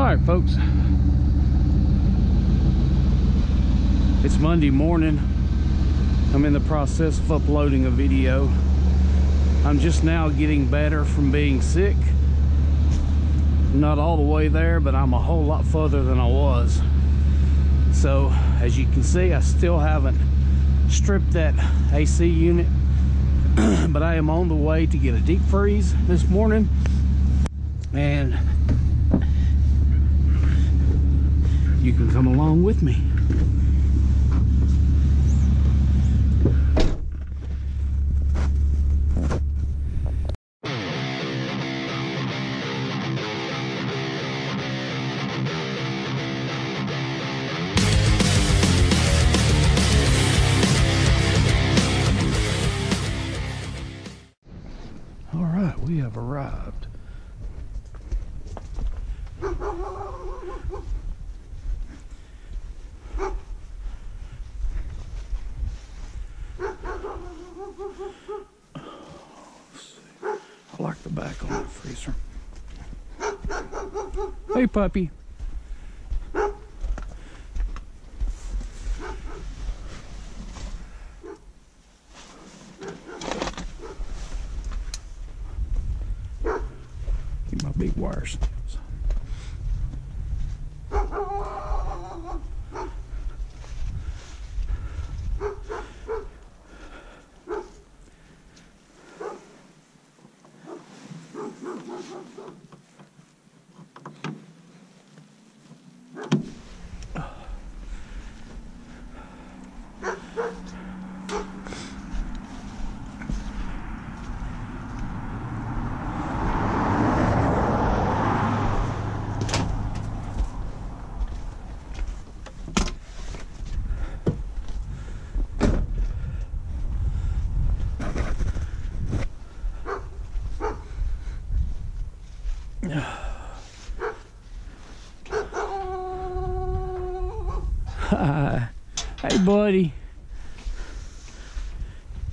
Alright folks, it's Monday morning. I'm in the process of uploading a video. I'm just now getting better from being sick. Not all the way there, but I'm a whole lot further than I was. So as you can see, I still haven't stripped that AC unit, but I am on the way to get a deep freeze this morning, and you can come along with me. All right, we have arrived. I like the back on that freezer. Hey, puppy. Get my big wire snails. Hey buddy,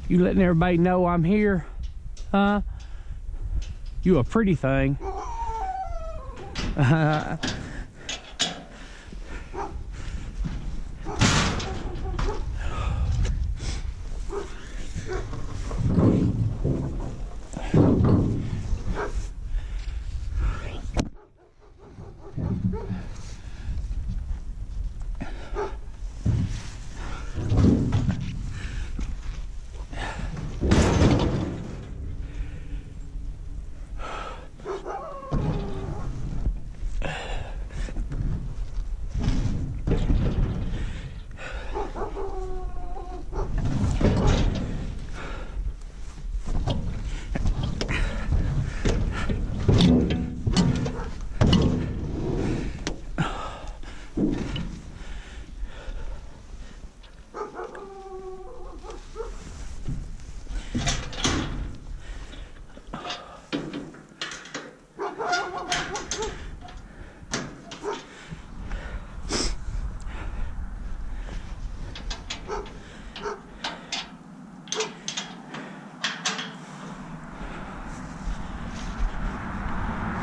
you letting everybody know I'm here, huh? You a pretty thing.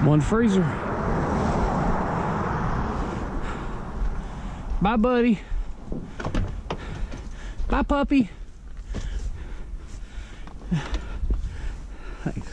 One freezer. Bye, buddy. Bye, puppy. Thanks.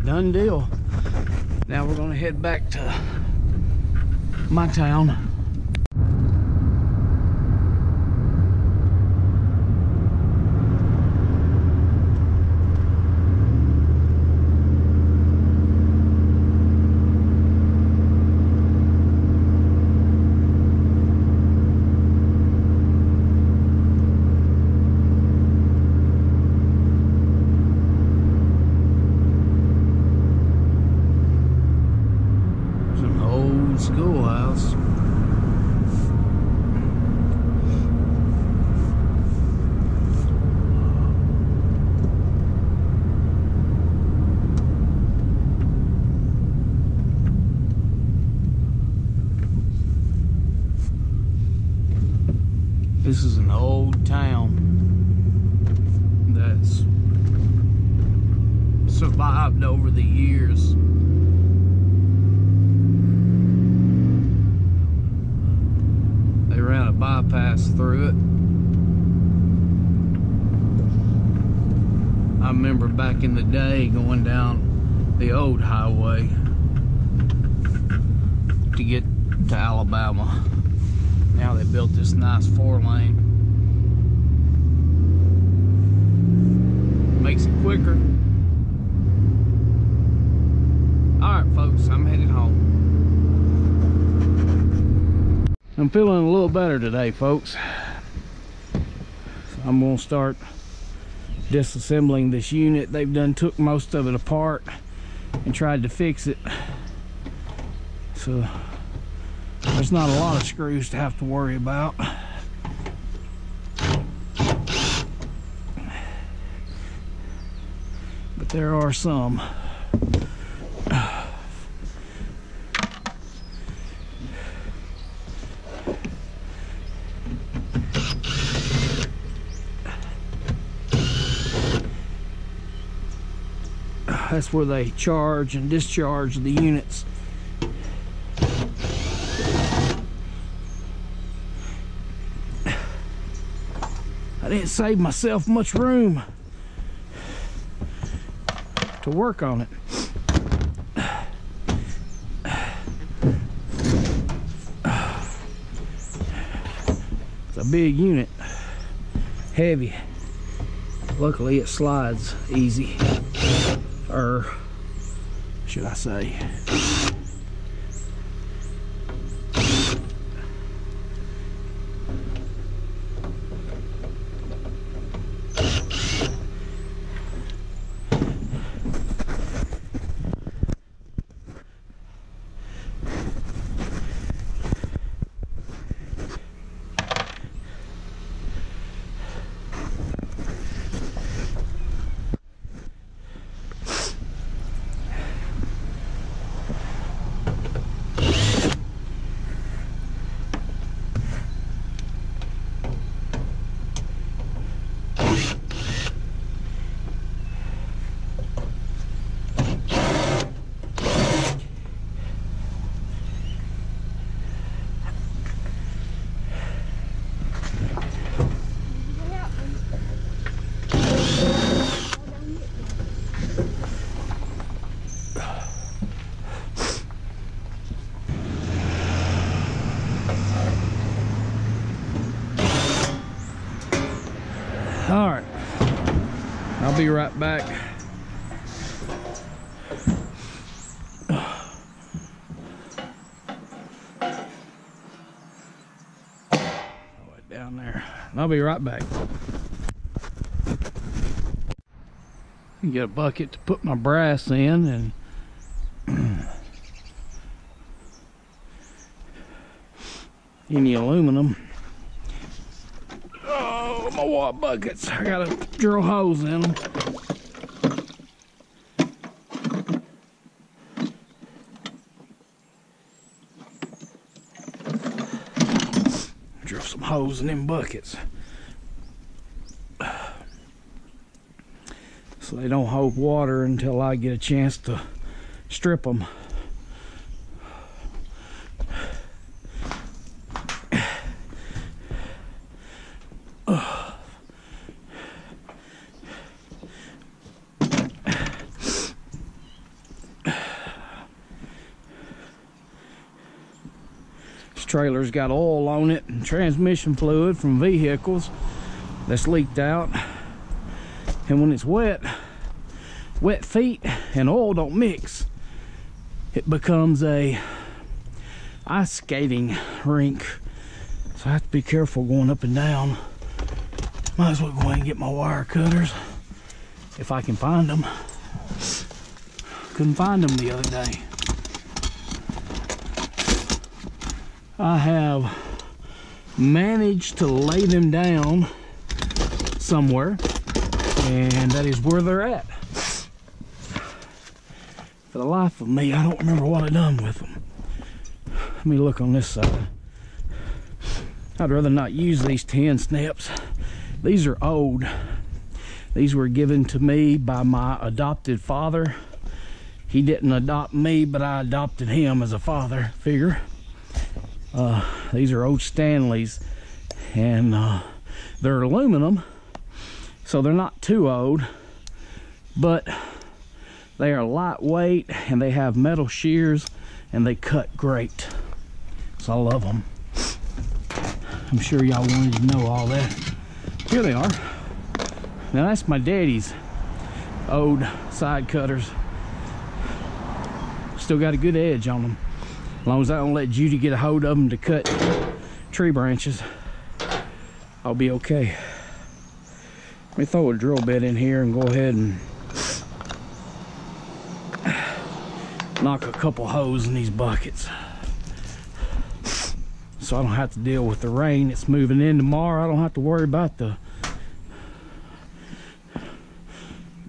Done deal. Now we're gonna head back to my town. Schoolhouse. This is an old town that's survived over the years. They ran a bypass through it. I remember back in the day going down the old highway to get to Alabama. Now they built this nice 4-lane. Makes it quicker. Alright folks, I'm headed home. I'm feeling a little better today, folks. So I'm gonna start disassembling this unit. They've done took most of it apart and tried to fix it. So there's not a lot of screws to have to worry about. But there are some. That's where they charge and discharge the units. I didn't save myself much room to work on it. It's a big unit, heavy. Luckily it slides easy, or should I say. All right, I'll be right back. Down there. I'll be right back. Get a bucket to put my brass in and any aluminum. Oh, my water buckets. I gotta drill holes in them. Drill some holes in them buckets so they don't hold water until I get a chance to strip them. trailer's got oil on it and transmission fluid from vehicles that's leaked out. And when it's wet feet and oil don't mix, it becomes a ice skating rink. So I have to be careful going up and down. Might as well go ahead and get my wire cutters if I can find them. Couldn't find them the other day. I have managed to lay them down somewhere, and that is where they're at. For the life of me, I don't remember what I done with them. Let me look on this side. I'd rather not use these 10 snips. These are old. These were given to me by my adopted father. He didn't adopt me, but I adopted him as a father figure. These are old Stanleys, and they're aluminum, so they're not too old, but they are lightweight and they have metal shears and they cut great. So I love them. I'm sure y'all wanted to know all that. Here they are. Now that's my daddy's old side cutters. Still got a good edge on them. As long as I don't let Judy get a hold of them to cut tree branches, I'll be okay. Let me throw a drill bit in here and go ahead and knock a couple holes in these buckets, so I don't have to deal with the rain that's moving in tomorrow. I don't have to worry about the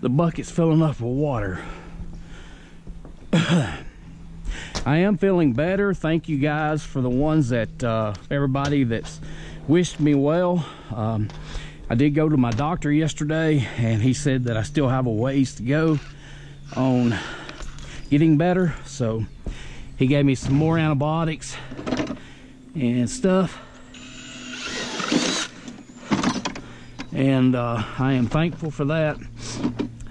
buckets filling up with water. I am feeling better. Thank you guys for the ones that everybody that's wished me well. I did go to my doctor yesterday, and he said that I still have a ways to go on getting better, so he gave me some more antibiotics and stuff, and I am thankful for that.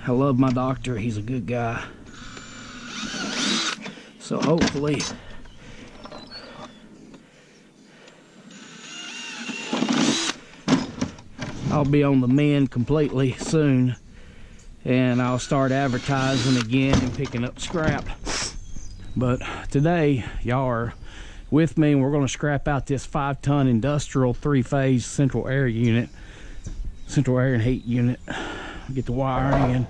I love my doctor. He's a good guy. So hopefully I'll be on the mend completely soon, and I'll start advertising again and picking up scrap. But today y'all are with me, and we're going to scrap out this 5-ton industrial 3-phase central air unit, central air and heat unit. Get the wiring and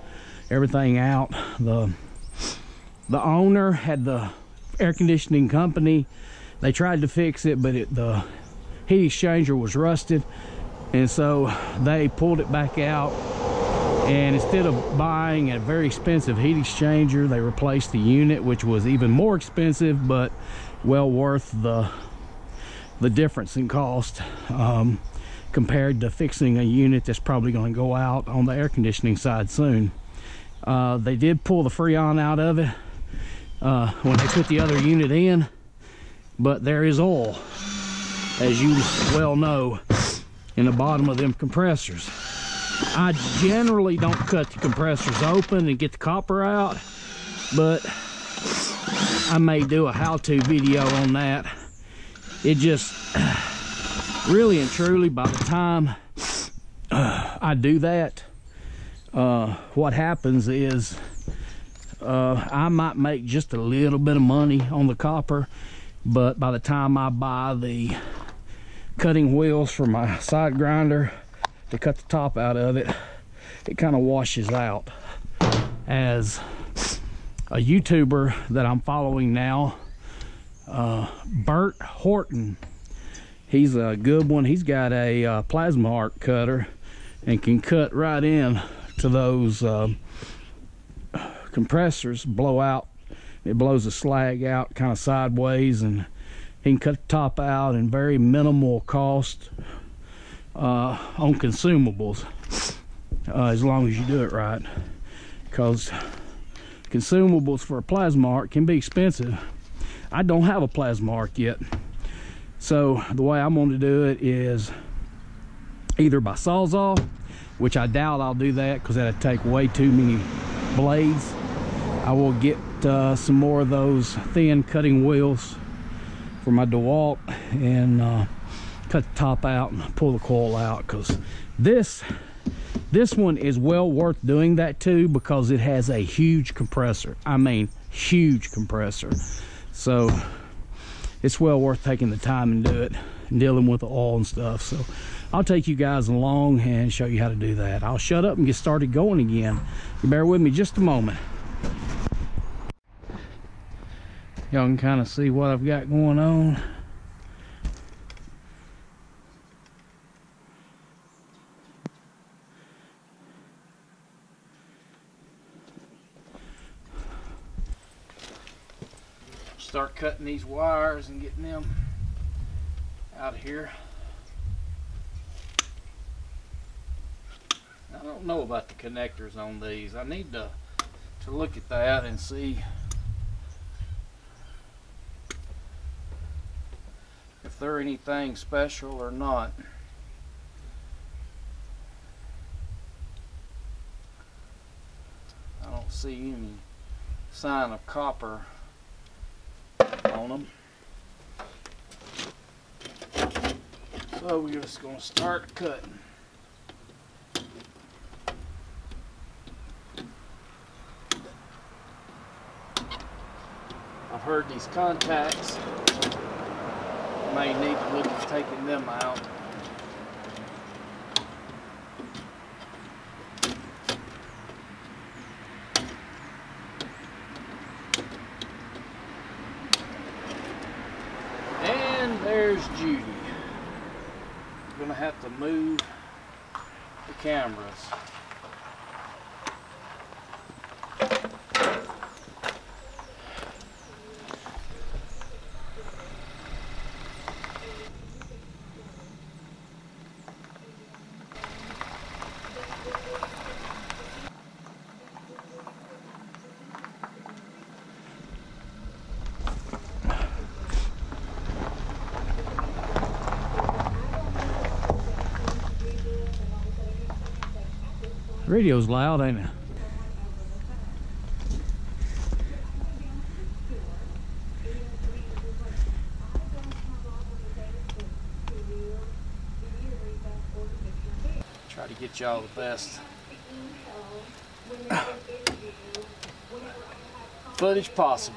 everything out. The owner had the air conditioning company. They tried to fix it, but the heat exchanger was rusted, and so they pulled it back out, and instead of buying a very expensive heat exchanger, they replaced the unit, which was even more expensive, but well worth the difference in cost compared to fixing a unit that's probably going to go out on the air conditioning side soon. They did pull the Freon out of it when they put the other unit in, but there is oil, as you well know, in the bottom of them compressors. I generally don't cut the compressors open and get the copper out, but I may do a how-to video on that. It just really and truly, by the time I do that, what happens is I might make just a little bit of money on the copper, but by the time I buy the cutting wheels for my side grinder to cut the top out of it, it kind of washes out. As a YouTuber that I'm following now, Bert Horton, he's a good one. He's got a plasma arc cutter and can cut right in to those compressors, blow out. It blows the slag out kind of sideways, and he can cut the top out in very minimal cost on consumables, as long as you do it right, because consumables for a plasma arc can be expensive. I don't have a plasma arc yet, so the way I'm going to do it is either by Sawzall, which I doubt I'll do that because that'd take way too many blades. I will get some more of those thin cutting wheels for my DeWalt and cut the top out and pull the coil out, because this one is well worth doing that too, because it has a huge compressor. I mean huge compressor, so it's well worth taking the time and do it, and dealing with the oil and stuff. So I'll take you guys along and show you how to do that. I'll shut up and get started going again. You bear with me just a moment. Y'all can kind of see what I've got going on. Start cutting these wires and getting them out of here. I don't know about the connectors on these. I need to look at that and see if they're anything special or not. I don't see any sign of copper on them. So we're just going to start cutting. I've heard these contacts, may need to look at taking them out. And there's Judy. I'm gonna have to move the cameras. Radio's loud, ain't it? Try to get y'all the best footage possible.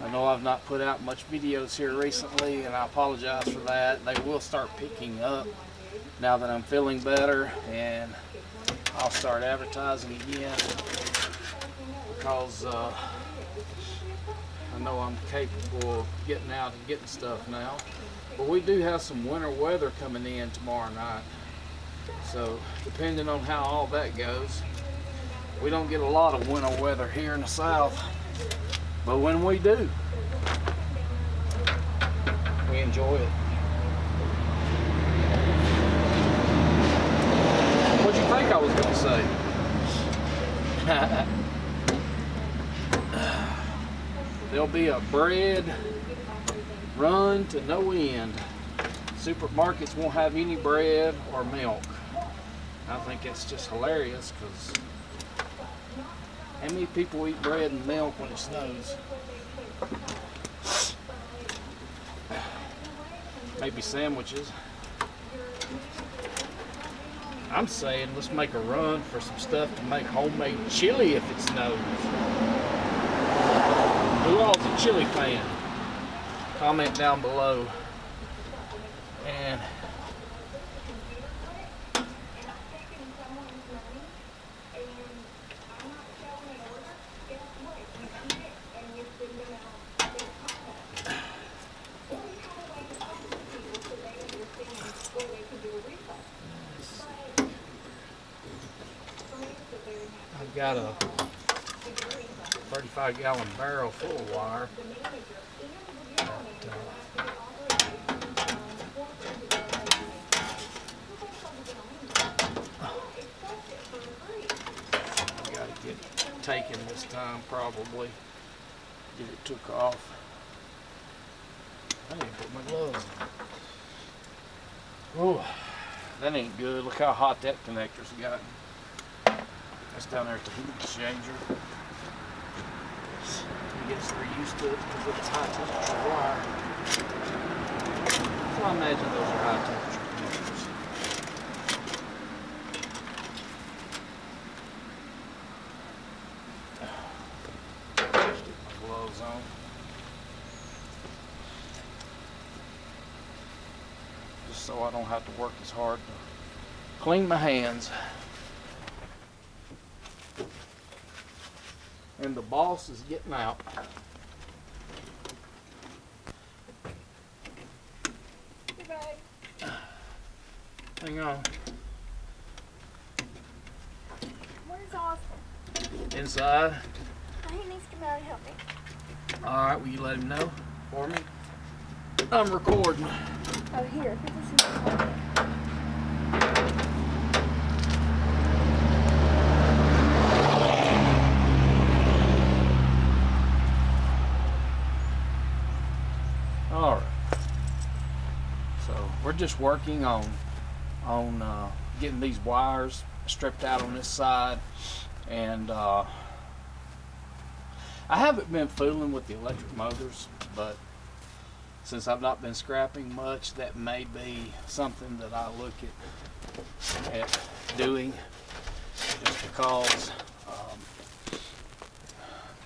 I know I've not put out much videos here recently, and I apologize for that. They will start picking up now that I'm feeling better, and I'll start advertising again, because I know I'm capable of getting out and getting stuff now. But we do have some winter weather coming in tomorrow night, so depending on how all that goes, we don't get a lot of winter weather here in the South, but when we do, we enjoy it. What'd you think I was gonna say? There'll be a bread run to no end. Supermarkets won't have any bread or milk. I think it's just hilarious, because how many people eat bread and milk when it snows? Maybe sandwiches. I'm saying let's make a run for some stuff to make homemade chili if it snows. Who all's a chili fan? Comment down below. And I've got a 35-gallon barrel full of wire. I've got to get it taken this time, probably. Get it took off. I didn't put my gloves on. Oh, that ain't good. Look how hot that connector's gotten. That's down there at the heat exchanger. guess they're used to it because it's high temperature wire. So I imagine those are high temperature connectors. Get my gloves on. Just so I don't have to work as hard to clean my hands. And the boss is getting out. Hang on. Where's Austin? Inside. He needs to come out and help me. Alright, will you let him know for me? I'm recording. Oh, here. This is Alright. So we're just working on getting these wires stripped out on this side, and I haven't been fooling with the electric motors, but since I've not been scrapping much, that may be something that I look at doing, just because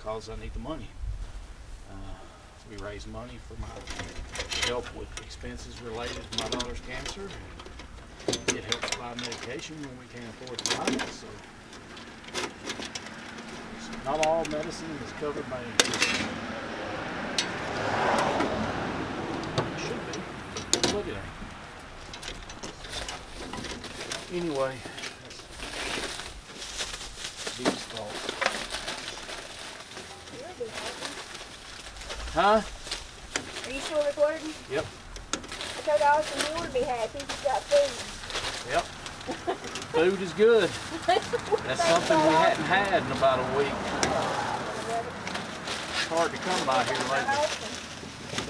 I need the money. We raise money for my help with expenses related to my daughter's cancer. It helps buy medication when we can't afford to buy it. So not all medicine is covered by insurance. It should be. Look at it. Anyway, that's Dee's fault. Huh? Are you still recording? Yep. I told Austin you would be happy. He's got food. Yep. Food is good. That's something we hadn't had in about a week. It's hard to come by here lately.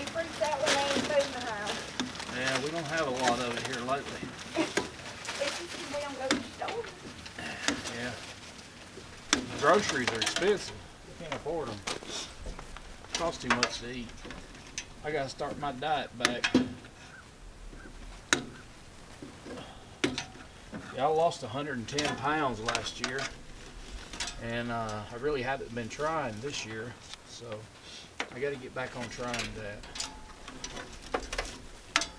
He freaks out when there ain't food in the house. Yeah, we don't have a lot of it here lately. It's just because we don't go to the store. Yeah. Groceries are expensive. We can't afford them. Costs too much to eat. I gotta start my diet back. Yeah, I lost 110 pounds last year, and I really haven't been trying this year, so I gotta get back on trying that.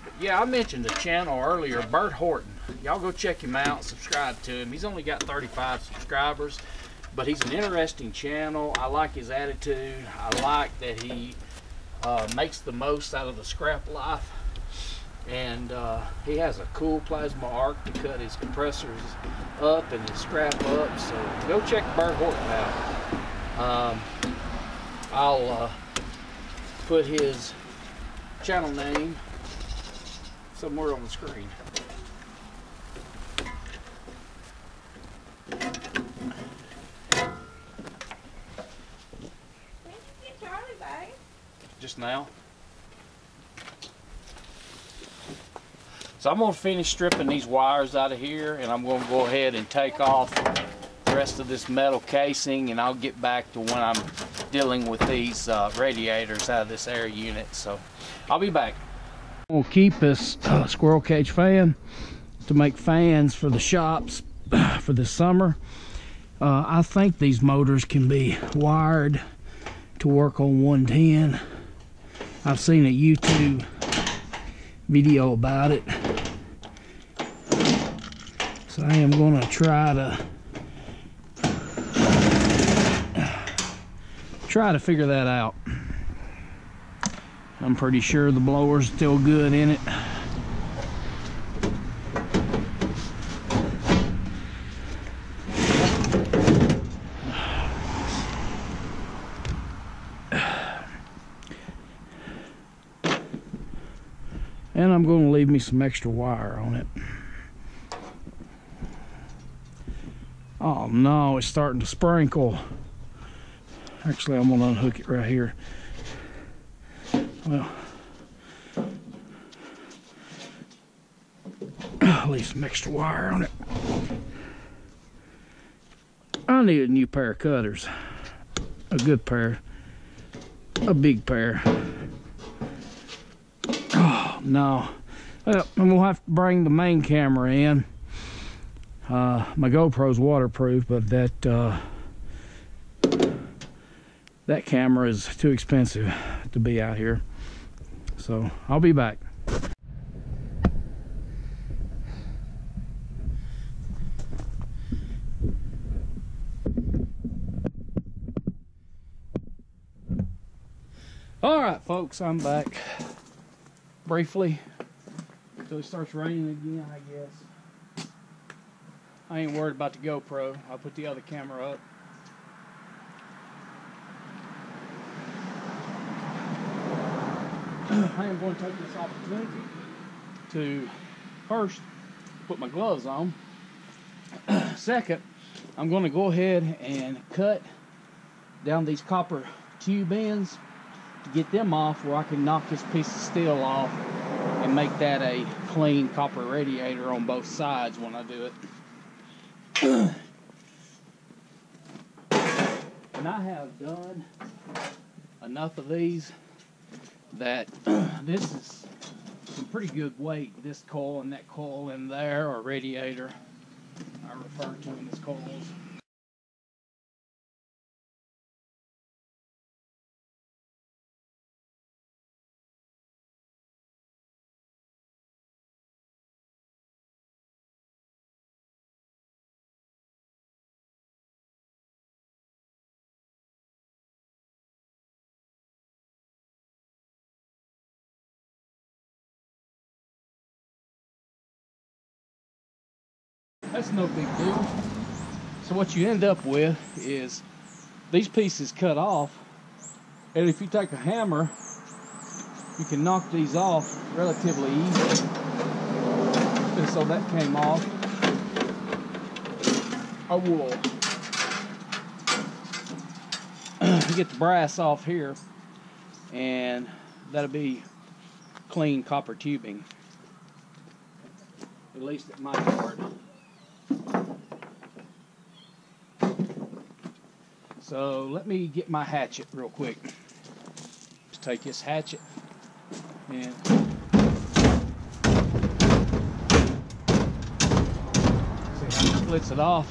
But yeah, I mentioned the channel earlier, Bert Horton. Y'all go check him out, subscribe to him. He's only got 35 subscribers. But he's an interesting channel. I like his attitude. I like that he makes the most out of the scrap life. And he has a cool plasma arc to cut his compressors up and his scrap up. So go check Bert Horton out. I'll put his channel name somewhere on the screen. Just now. So I'm going to finish stripping these wires out of here, and I'm going to go ahead and take off the rest of this metal casing, and I'll get back to when I'm dealing with these radiators out of this air unit. So I'll be back. We'll keep this squirrel cage fan to make fans for the shops for this summer. I think these motors can be wired to work on 110. I've seen a YouTube video about it, so I am going to try to figure that out. I'm pretty sure the blower's still good in it. And I'm going to leave me some extra wire on it. Oh no, it's starting to sprinkle. Actually, I'm going to unhook it right here. Well, I'll leave some extra wire on it. I need a new pair of cutters. A good pair. a big pair. Oh, no. Well, I'm gonna have to bring the main camera in. My GoPro's waterproof, but that camera is too expensive to be out here. So I'll be back. All right, folks, I'm back briefly until it starts raining again, I guess. I ain't worried about the GoPro. I'll put the other camera up. I am going to take this opportunity to first put my gloves on. Second, I'm going to go ahead and cut down these copper tube ends to get them off, where I can knock this piece of steel off and make that a clean copper radiator on both sides when I do it. And I have done enough of these that this is some pretty good weight. This coil and that coil in there, or radiator, I refer to them as coils. That's no big deal. So what you end up with is these pieces cut off, and if you take a hammer, you can knock these off relatively easy. And so that came off. I will get the brass off here, and that'll be clean copper tubing, at least at my yard. So let me get my hatchet real quick. Just take this hatchet and see how it splits it off.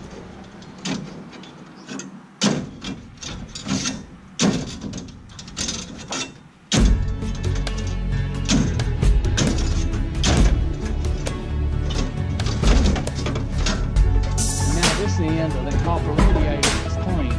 Now this end of the copper radiator is clean.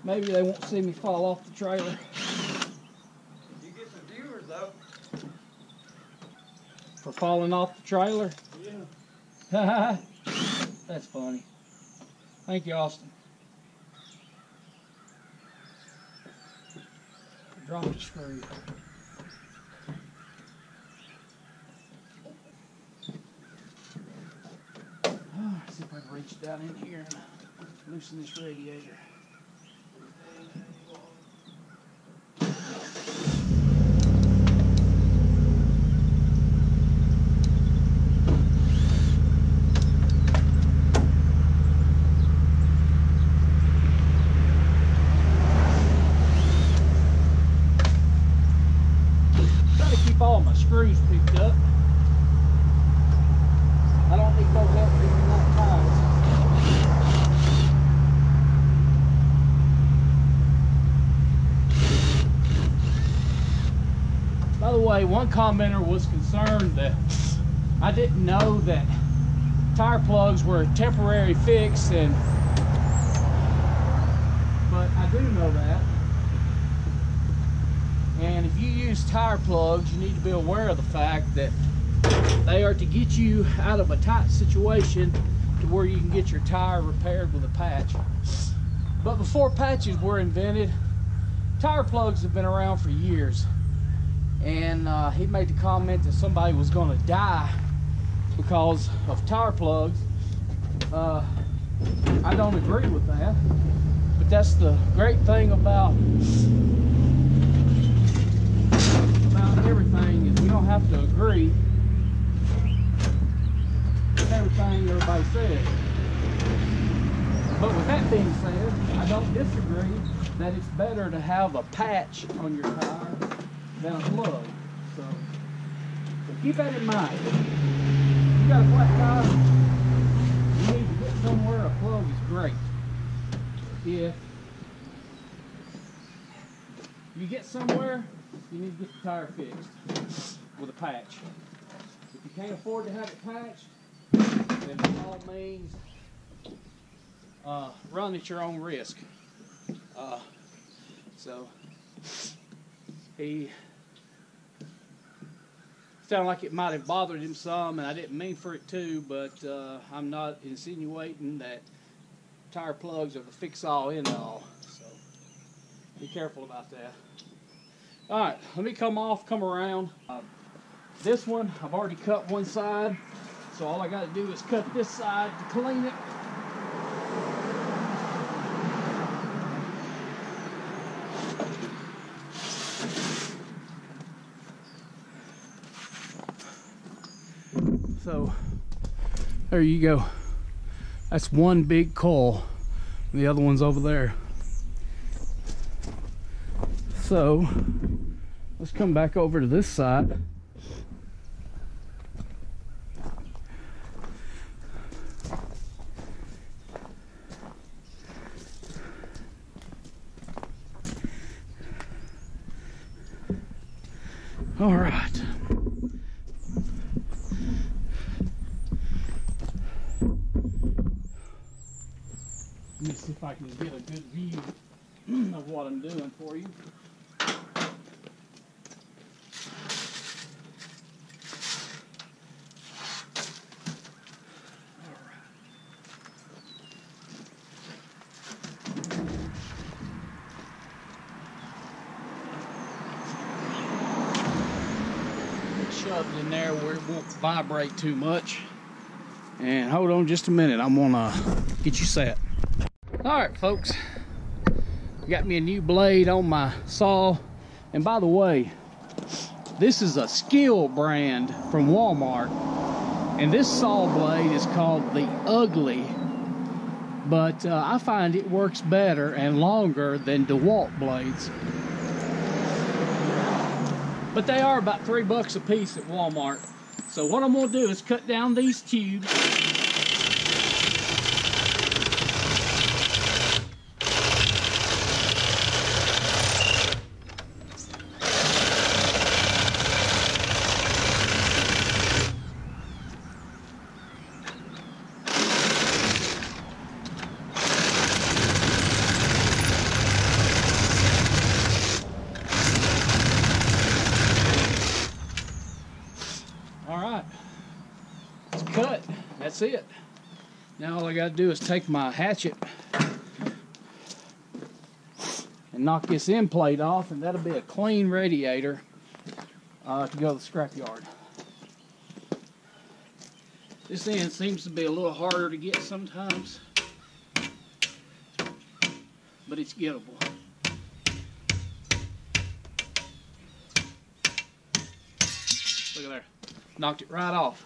Maybe they won't see me fall off the trailer. You get some viewers though. For falling off the trailer? Yeah. That's funny. Thank you, Austin. Drop the screw. See if I can reach down in here and loosen this radiator. All my screws picked up. I don't need no help getting that tight. By the way, one commenter was concerned that I didn't know that tire plugs were a temporary fix, but I do know that. And if you use tire plugs, you need to be aware of the fact that they are to get you out of a tight situation to where you can get your tire repaired with a patch. But before patches were invented, tire plugs have been around for years. And he made the comment that somebody was going to die because of tire plugs. I don't agree with that. But that's the great thing about everything, is we don't have to agree with everything everybody says. But with that being said, I don't disagree that it's better to have a patch on your tire than a plug. So keep that in mind. If you got a flat tire, you need to get somewhere. A plug is great. If you get somewhere, you need to get the tire fixed with a patch. If you can't afford to have it patched, then by all means, run at your own risk. So he sounded like it might have bothered him some, and I didn't mean for it to, but I'm not insinuating that tire plugs are the fix-all, end-all. So be careful about that. All right, let me come around. This one, I've already cut one side, so all I got to do is cut this side to clean it. So there you go. That's one big coil, and the other one's over there. So let's come back over to this side. All right. Let me see if I can get a good view of what I'm doing for you. Shoved in there where it won't vibrate too much. And hold on just a minute, I'm gonna get you set. All right, folks, got me a new blade on my saw. And by the way, this is a Skill brand from Walmart, and this saw blade is called the Ugly, but I find it works better and longer than DeWalt blades. But they are about $3 a piece at Walmart. So what I'm gonna do is cut down these tubes. Cut. That's it. Now all I got to do is take my hatchet and knock this end plate off, and that'll be a clean radiator to go to the scrapyard. This end seems to be a little harder to get sometimes, but it's gettable. Look at there. Knocked it right off.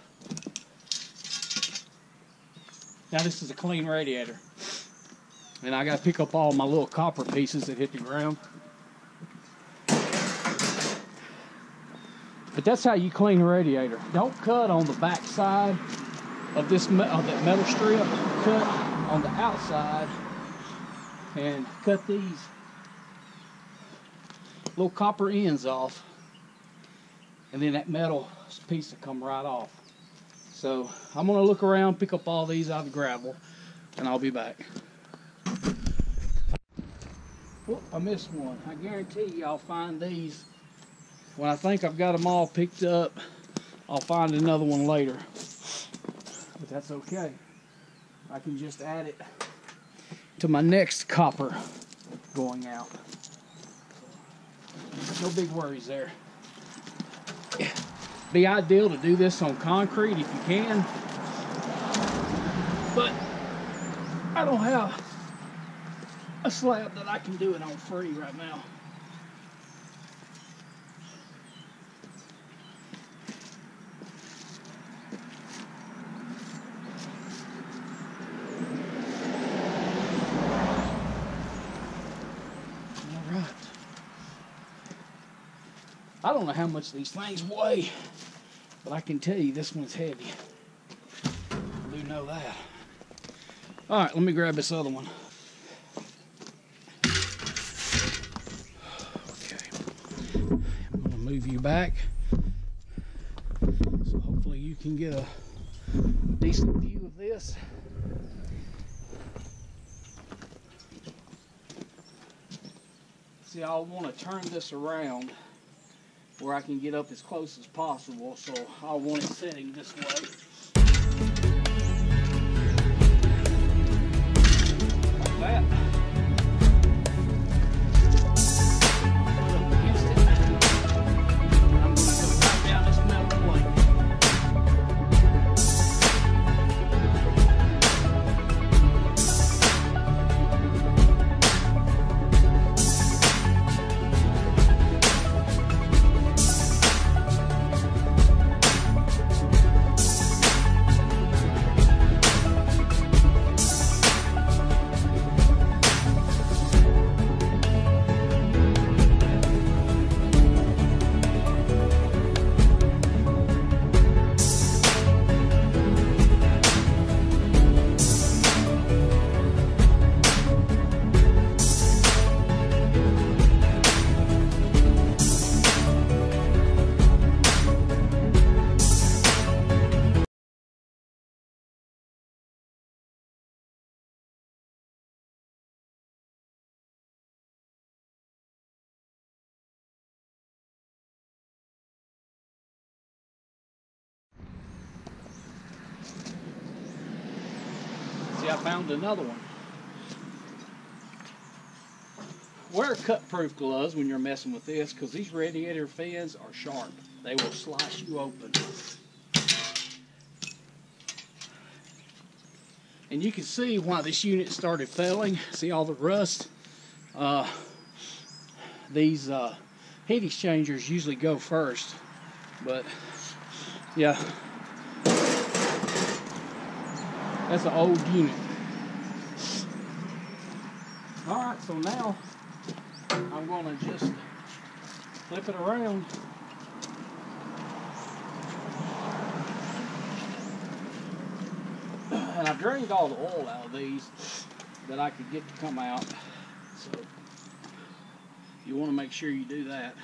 Now this is a clean radiator, and I got to pick up all my little copper pieces that hit the ground. But that's how you clean a radiator. Don't cut on the back side of this that metal strip. Cut on the outside and cut these little copper ends off, and then that metal piece will come right off. So I'm gonna look around, pick up all these out of the gravel, and I'll be back. Whoop, I missed one. I guarantee you I'll find these. When I think I've got them all picked up, I'll find another one later. But that's okay. I can just add it to my next copper going out. No big worries there. Be ideal to do this on concrete if you can, but I don't have a slab that I can do it on free right now. All right. I don't know how much these things weigh, but I can tell you this one's heavy. I do know that. All right, let me grab this other one. Okay, I'm gonna move you back, so hopefully you can get a decent view of this. See, I'll want to turn this around where I can get up as close as possible, so I'll want it setting this way. Like that. Put up against it. I'm going to go right down this metal plate. I found another one. Wear cut-proof gloves when you're messing with this, because these radiator fins are sharp. They will slice you open. And you can see why this unit started failing. See all the rust? These heat exchangers usually go first, but yeah. That's an old unit. Alright, so now I'm going to just flip it around. And I've drained all the oil out of these that I could get to come out. So you want to make sure you do that.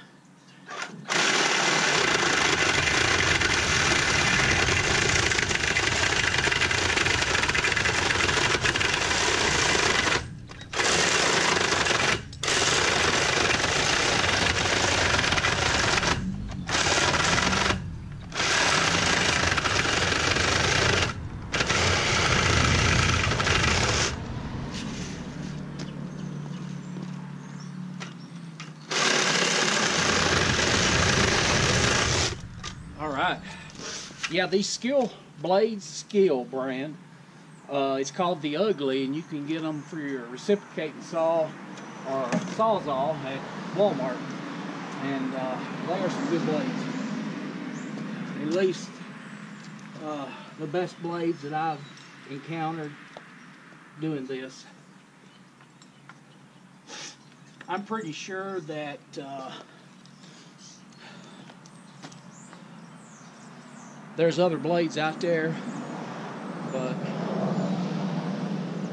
Yeah, these Skill blades, Skill brand, it's called the Ugly, and you can get them for your reciprocating saw or Sawzall at Walmart, and they are some good blades. At least the best blades that I've encountered doing this. I'm pretty sure that there's other blades out there, but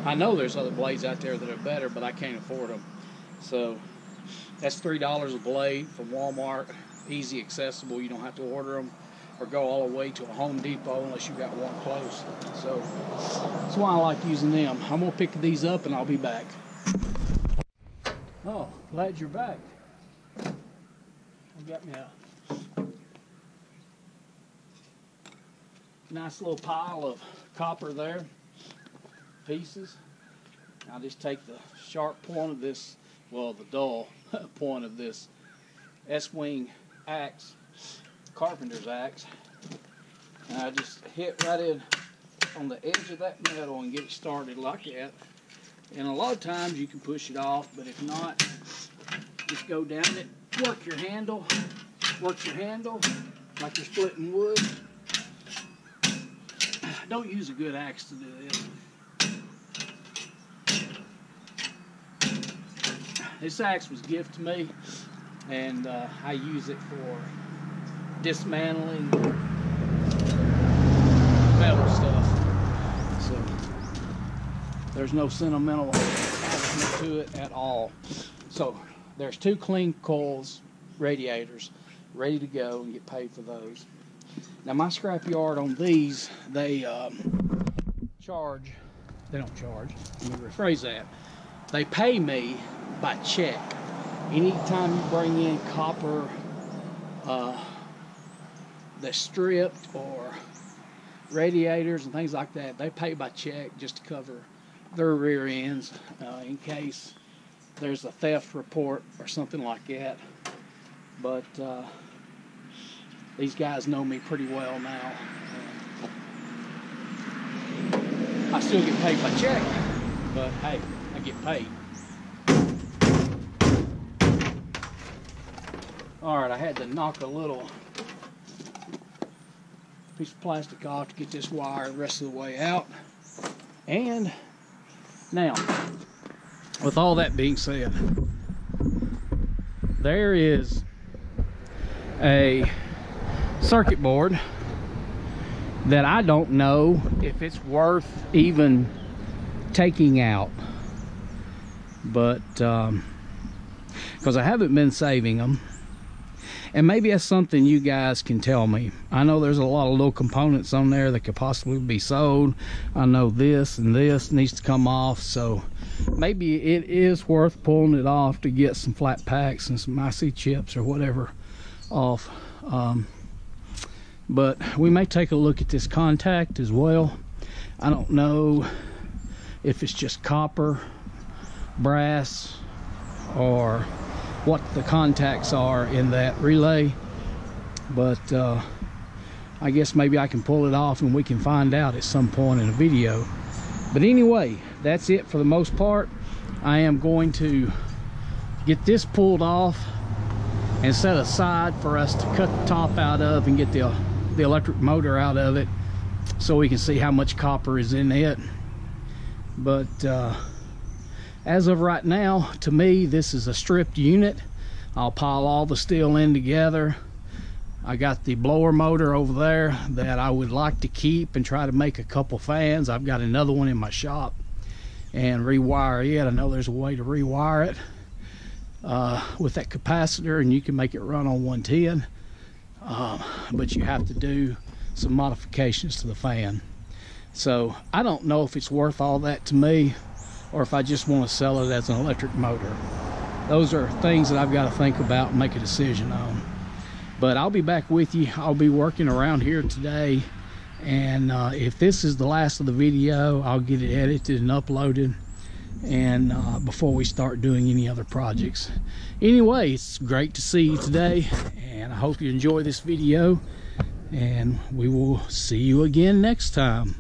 I know there's other blades out there that are better, but I can't afford them. So that's $3 a blade from Walmart. easy accessible. You don't have to order them or go all the way to a Home Depot unless you got one close. So that's why I like using them. I'm gonna pick these up and I'll be back. Oh, glad you're back. You got me a nice little pile of copper there, pieces. I'll just take the sharp point of this, well, the dull point of this S-wing axe, carpenter's axe, and I just hit right in on the edge of that metal and get it started like that. And a lot of times you can push it off, but if not, just go down it, work your handle like you're splitting wood. Don't use a good axe to do this. This axe was gift to me, and I use it for dismantling metal stuff. So there's no sentimental attachment to it at all. So there's 2 clean coils, radiators, ready to go, and get paid for those. Now my scrap yard on these, they don't charge, let me rephrase that. They pay me by check. Anytime you bring in copper that's stripped or radiators and things like that, they pay by check just to cover their rear ends in case there's a theft report or something like that. But these guys know me pretty well now. I still get paid by check, but hey, I get paid. Alright, I had to knock a little piece of plastic off to get this wire the rest of the way out. And now, with all that being said, there is a circuit board that I don't know if it's worth even taking out, but because I haven't been saving them, and maybe that's something you guys can tell me. I know there's a lot of little components on there that could possibly be sold. I know this and this needs to come off, so maybe it is worth pulling it off to get some flat packs and some IC chips or whatever off. But we may take a look at this contact as well. I don't know if it's just copper, brass, or what the contacts are in that relay, but I guess maybe I can pull it off and we can find out at some point in a video. But anyway, that's it for the most part. I am going to get this pulled off and set aside for us to cut the top out of and get the electric motor out of it so we can see how much copper is in it. But as of right now, to me, this is a stripped unit. I'll pile all the steel in together. I got the blower motor over there that I would like to keep and try to make a couple fans. I've got another one in my shop and rewire it. I know there's a way to rewire it with that capacitor, and you can make it run on 110, but you have to do some modifications to the fan. So I don't know if it's worth all that to me, or if I just want to sell it as an electric motor. Those are things that I've got to think about and make a decision on. But I'll be back with you. I'll be working around here today, and if this is the last of the video, I'll get it edited and uploaded, and before we start doing any other projects. Anyway, it's great to see you today, and I hope you enjoy this video, and we will see you again next time.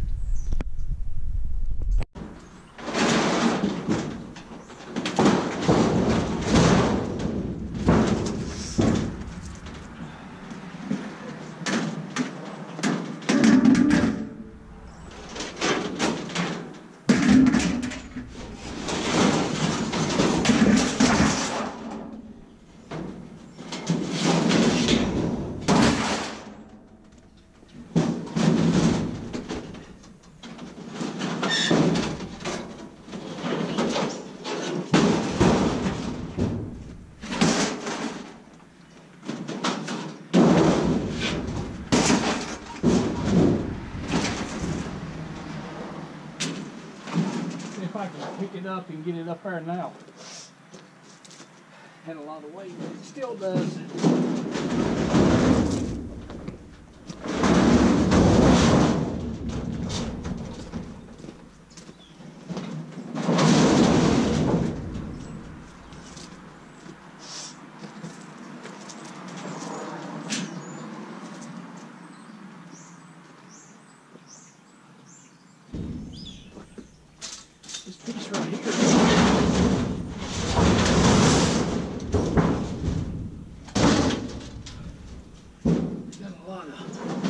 I can pick it up and get it up there now. Had a lot of weight, but it still does. This piece right here. Got a lot of